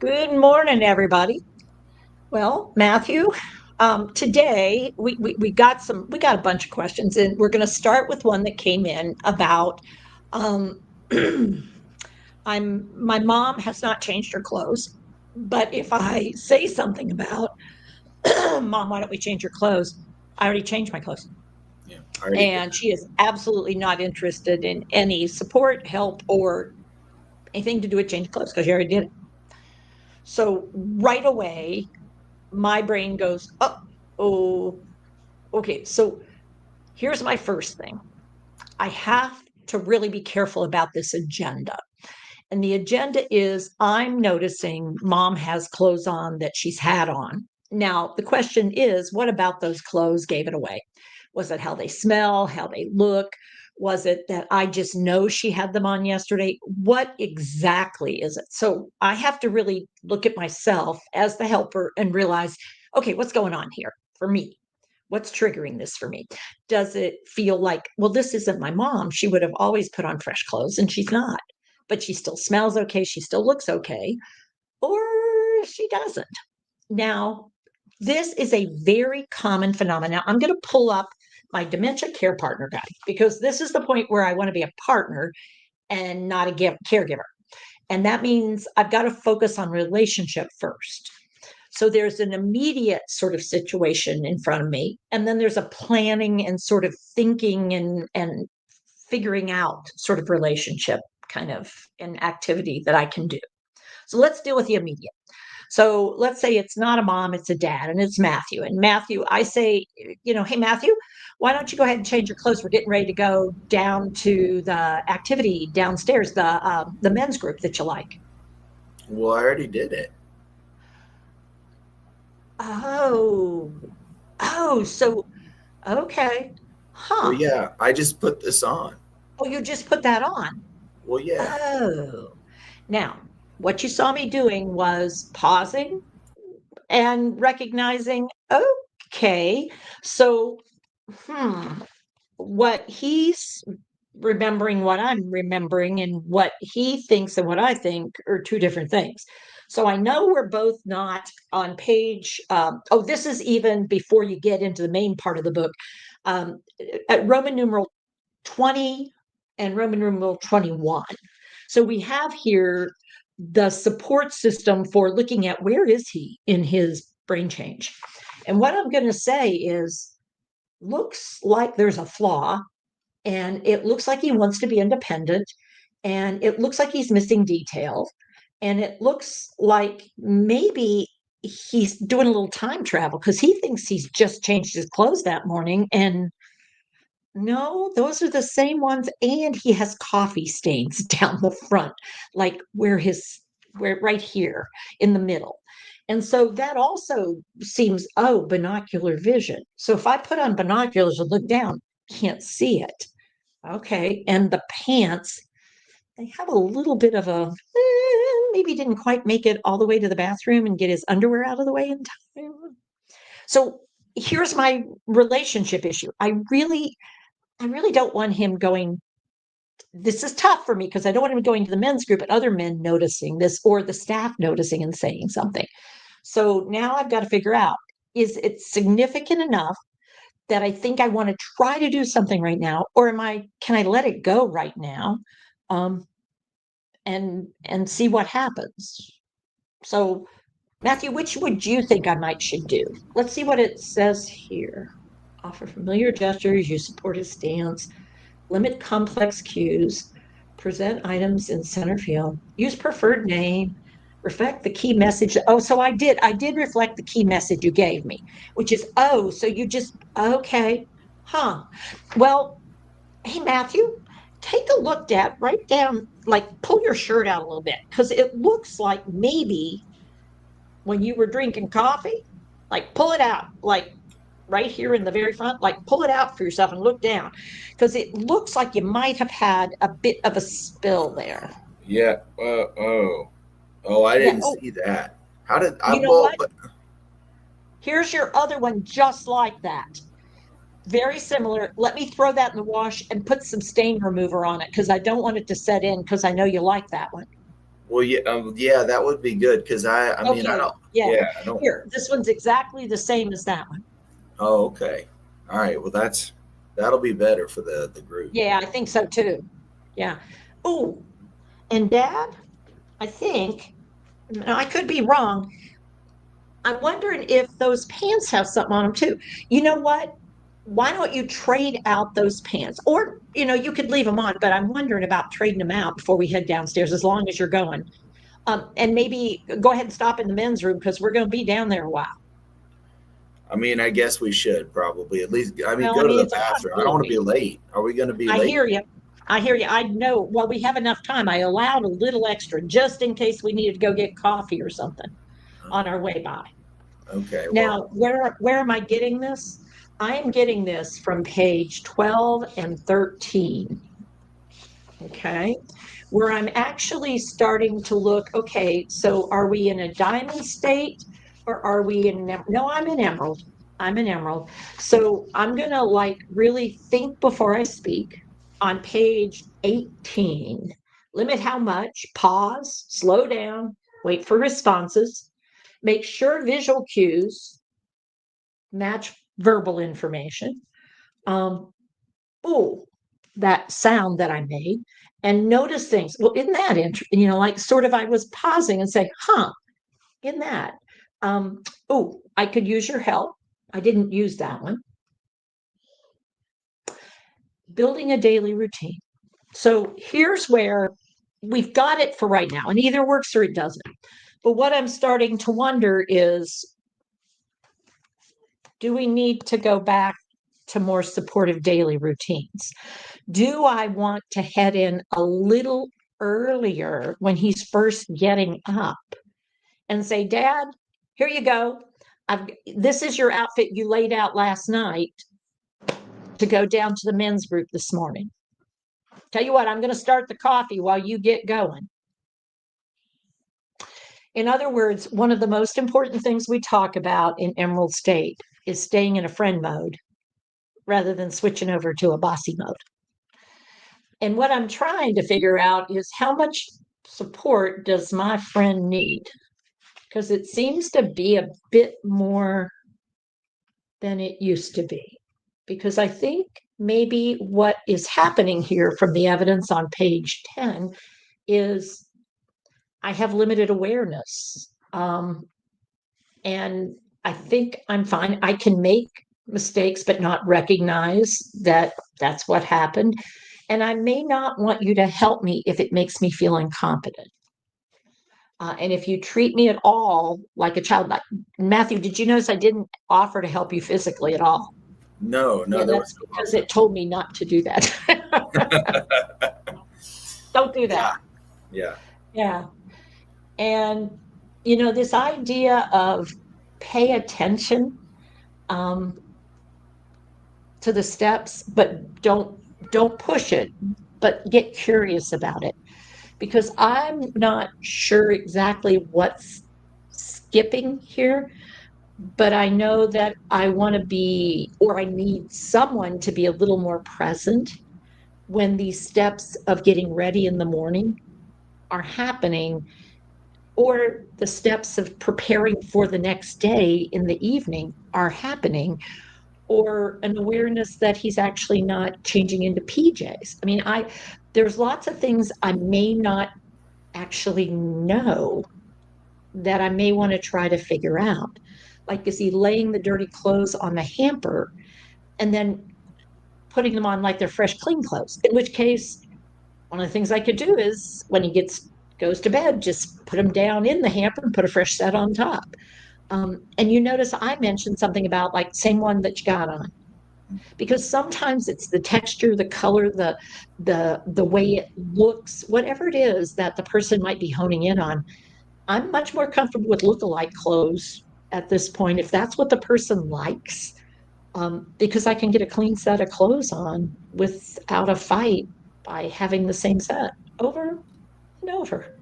Good morning, everybody. Well, Matthew, today we got a bunch of questions, and we're going to start with one that came in about um, my mom has not changed her clothes, but if I say something about mom, why don't we change your clothes? I already changed my clothes, Yeah, I already did and that. she is absolutely not interested in any support, help, or anything to do with change clothes because she already did it. So right away, my brain goes, oh, okay. So here's my first thing. I have to really be careful about this agenda. And the agenda is I'm noticing mom has clothes on that she's had on. Now, the question is, what about those clothes gave it away? Was it how they smell, how they look? Was it that I just know she had them on yesterday? What exactly is it? So I have to really look at myself as the helper and realize, okay, what's going on here for me? What's triggering this for me? Does it feel like, well, this isn't my mom? She would have always put on fresh clothes and she's not, but she still smells okay. She still looks okay, or she doesn't. Now, this is a very common phenomenon. Now, I'm going to pull up my dementia care partner guide because this is the point where I want to be a partner and not a caregiver. And that means I've got to focus on relationship first. So there's an immediate sort of situation in front of me, and then there's a planning and sort of thinking and figuring out sort of relationship kind of an activity that I can do. So let's deal with the immediate. So let's say it's not a mom, it's a dad, and it's Matthew. And Matthew, I say, hey, Matthew, why don't you go ahead and change your clothes? We're getting ready to go down to the activity downstairs, the men's group that you like. Well, I already did it. Oh, so okay. Well, Huh. yeah, I just put this on. Oh, you just put that on. Well, yeah. Oh. Now, what you saw me doing was pausing and recognizing, okay, so, hmm, what he's remembering, what I'm remembering, and what he thinks and what I think are two different things. So I know we're both not on page. This is even before you get into the main part of the book. Um, at Roman numeral 20 and Roman numeral 21. So we have here the support system for looking at where is he in his brain change. And what I'm going to say is looks like there's a flaw, and it looks like he wants to be independent, and it looks like he's missing detail, and it looks like maybe he's doing a little time travel because he thinks he's just changed his clothes that morning, and no, those are the same ones, and he has coffee stains down the front, like where right here in the middle. And so that also seems, binocular vision. So if I put on binoculars and look down, can't see it. Okay. And the pants, they have a little bit of maybe didn't quite make it all the way to the bathroom and get his underwear out of the way in time. So here's my relationship issue. I really don't want him going. This is tough for me because I don't want him going to the men's group and other men noticing this or the staff noticing and saying something. So now I've got to figure out, is it significant enough that I think I want to try to do something right now, or can I let it go right now, um, and see what happens? So Matthew, which would you think I might should do? Let's see what it says here. Offer familiar gestures, use supportive stance, limit complex cues, present items in center field, use preferred name, reflect the key message. Oh, so I did reflect the key message you gave me, which is, so you just, okay, huh. Well, hey, Matthew, take a look at, write down, like pull your shirt out a little bit, because it looks like maybe when you were drinking coffee, like pull it out, like right here in the very front, like pull it out for yourself and look down because it looks like you might have had a bit of a spill there. Yeah. Oh, I Yeah. didn't Oh, see that. How did I? you know Well, what? Here's your other one just like that. Very similar. Let me throw that in the wash and put some stain remover on it because I don't want it to set in because I know you like that one. Well, yeah, that would be good because I mean, I Okay, don't. yeah. Yeah, I don't. Here, this one's exactly the same as that one. Oh, okay. All right. Well, that'll be better for the group. Yeah, I think so too. Yeah. Oh, and Dad, I think, now I could be wrong. I'm wondering if those pants have something on them too. You know what? Why don't you trade out those pants? Or, you could leave them on, but I'm wondering about trading them out before we head downstairs, as long as you're going. And maybe go ahead and stop in the men's room because we're going to be down there a while. I mean, I guess we should probably at least. I mean, Well, I go to mean, the it's a bathroom. I don't want to be possibility. late. Are we going to be I late? hear you. I hear you. I know. Well, we have enough time. I allowed a little extra just in case we needed to go get coffee or something on our way by. Okay. Well, Now, where am I getting this? I am getting this from page 12 and 13. Okay. Where I'm actually starting to look, okay, so are we in a diamond state or are we in, no, I'm in emerald. I'm in emerald. So I'm going to like really think before I speak on page 18. Limit how much, pause, slow down, wait for responses, make sure visual cues match verbal information. Um, oh, that sound that I made and notice things. Well, isn't that interesting? Like sort of I was pausing and saying, huh, in that. Um, oh, I could use your help. I didn't use that one. Building a daily routine. So here's where we've got it for right now, and either works or it doesn't. But what I'm starting to wonder is, do we need to go back to more supportive daily routines? Do I want to head in a little earlier when he's first getting up and say, Dad, here you go. This is your outfit you laid out last night to go down to the men's group this morning. Tell you what, I'm going to start the coffee while you get going. In other words, one of the most important things we talk about in Emerald State is staying in a friend mode rather than switching over to a bossy mode. And what I'm trying to figure out is how much support does my friend need? Because it seems to be a bit more than it used to be. Because I think maybe what is happening here from the evidence on page 10 is I have limited awareness. And I think I'm fine. I can make mistakes, but not recognize that that's what happened. And I may not want you to help me if it makes me feel incompetent. And if you treat me at all like a child, like Matthew, did you notice I didn't offer to help you physically at all? no, Yeah, there that's was because it told me not to do that. Don't do yeah, that. yeah. Yeah. And, this idea of pay attention um, to the steps, but don't push it, but get curious about it. Because I'm not sure exactly what's skipping here, but I know that I want to be, or I need someone to be a little more present when these steps of getting ready in the morning are happening, or the steps of preparing for the next day in the evening are happening, or an awareness that he's actually not changing into PJs. I mean, there's lots of things I may not actually know that I may want to try to figure out. Like, is he laying the dirty clothes on the hamper and then putting them on like they're fresh, clean clothes? In which case, one of the things I could do is when he goes to bed, just put them down in the hamper and put a fresh set on top. And you notice I mentioned something about like same one that you got on, because sometimes it's the texture, the color, the way it looks, whatever it is that the person might be honing in on. I'm much more comfortable with look-alike clothes at this point, if that's what the person likes, because I can get a clean set of clothes on without a fight by having the same set over and over.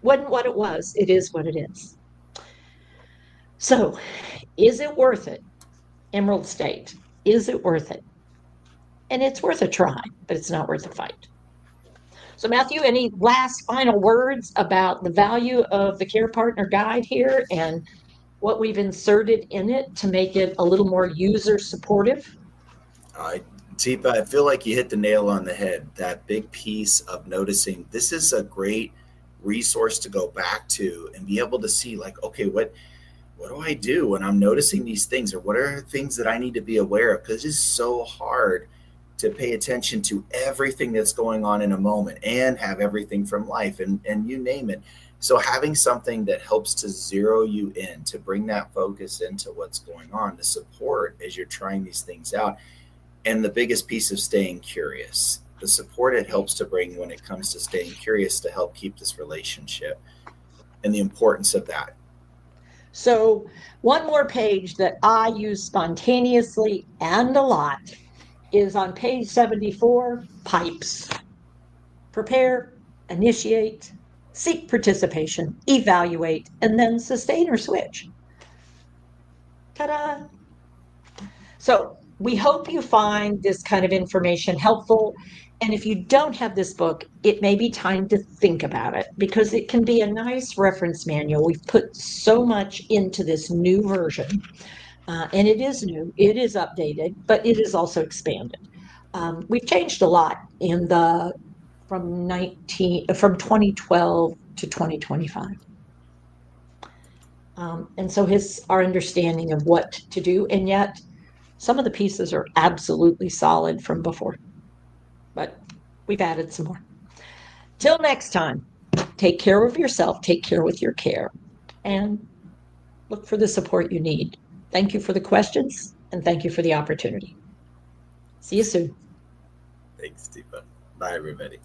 Wasn't what it was. It is what it is. So, is it worth it? Emerald State. Is it worth it? And it's worth a try, but it's not worth a fight. So, Matthew, any last final words about the value of the Care Partner Guide here and what we've inserted in it to make it a little more user supportive? I, Teepa, I feel like you hit the nail on the head. That big piece of noticing this is a great resource to go back to and be able to see, like, okay, what do I do when I'm noticing these things, or what are things that I need to be aware of? Because it's so hard to pay attention to everything that's going on in a moment and have everything from life and you name it. So having something that helps to zero you in, to bring that focus into what's going on, the support as you're trying these things out, and the biggest piece of staying curious. The support it helps to bring when it comes to staying curious to help keep this relationship and the importance of that. So, one more page that I use spontaneously and a lot is on page 74, pipes. Prepare, initiate, seek participation, evaluate, and then sustain or switch. Ta-da! So we hope you find this kind of information helpful. And if you don't have this book, it may be time to think about it because it can be a nice reference manual. We've put so much into this new version, and it is new, it is updated, but it is also expanded. We've changed a lot in the from 2012 to 2025. And so our understanding of what to do, and yet some of the pieces are absolutely solid from before, but we've added some more. Till next time, take care of yourself, take care with your care, and look for the support you need. Thank you for the questions, and thank you for the opportunity. See you soon. Thanks, Deepa. Bye, everybody.